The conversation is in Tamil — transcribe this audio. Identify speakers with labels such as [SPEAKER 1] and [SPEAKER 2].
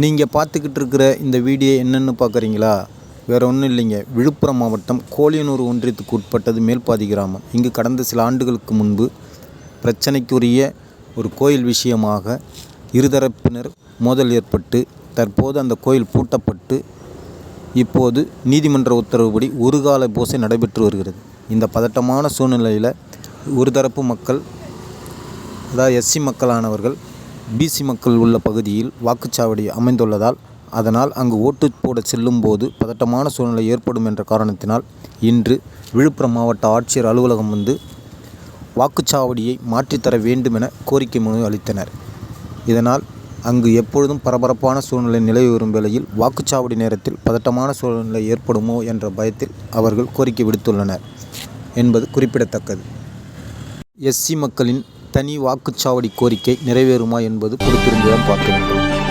[SPEAKER 1] நீங்கள் பார்த்துக்கிட்டு இருக்கிற இந்த வீடியோ என்னென்னு பார்க்குறீங்களா? வேறு ஒன்றும் இல்லைங்க. விழுப்புரம் மாவட்டம் கோலியனூர் ஒன்றியத்துக்கு உட்பட்டது மேல்பாதி கிராமம். இங்கு கடந்த சில ஆண்டுகளுக்கு முன்பு பிரச்சனைக்குரிய ஒரு கோயில் விஷயமாக இருதரப்பினர் மோதல் ஏற்பட்டு தற்போது அந்த கோயில் பூட்டப்பட்டு இப்போது நீதிமன்ற உத்தரவுப்படி ஒரு கால பூசை நடைபெற்று வருகிறது. இந்த பதட்டமான சூழ்நிலையில் ஒரு தரப்பு மக்கள், அதாவது எஸ்சி மக்களானவர்கள் பிசி மக்கள் உள்ள பகுதியில் வாக்குச்சாவடி அமைந்துள்ளதால் அதனால் அங்கு ஓட்டு போட செல்லும் போது பதட்டமான சூழ்நிலை ஏற்படும் என்ற காரணத்தினால் இன்று விழுப்புரம் மாவட்ட ஆட்சியர் அலுவலகம் வந்து வாக்குச்சாவடியை மாற்றித்தர வேண்டுமென கோரிக்கை மனு அளித்தனர். இதனால் அங்கு எப்பொழுதும் பரபரப்பான சூழ்நிலை நிலவி வரும் வேளையில் வாக்குச்சாவடி நேரத்தில் பதட்டமான சூழ்நிலை ஏற்படுமோ என்ற பயத்தில் அவர்கள் கோரிக்கை விடுத்துள்ளனர் என்பது குறிப்பிடத்தக்கது. எஸ்சி மக்களின் தனி வாக்குச்சாவடி கோரிக்கை நிறைவேறுமா என்பது பொறுத்திருந்துதான் பார்க்க வேண்டும்.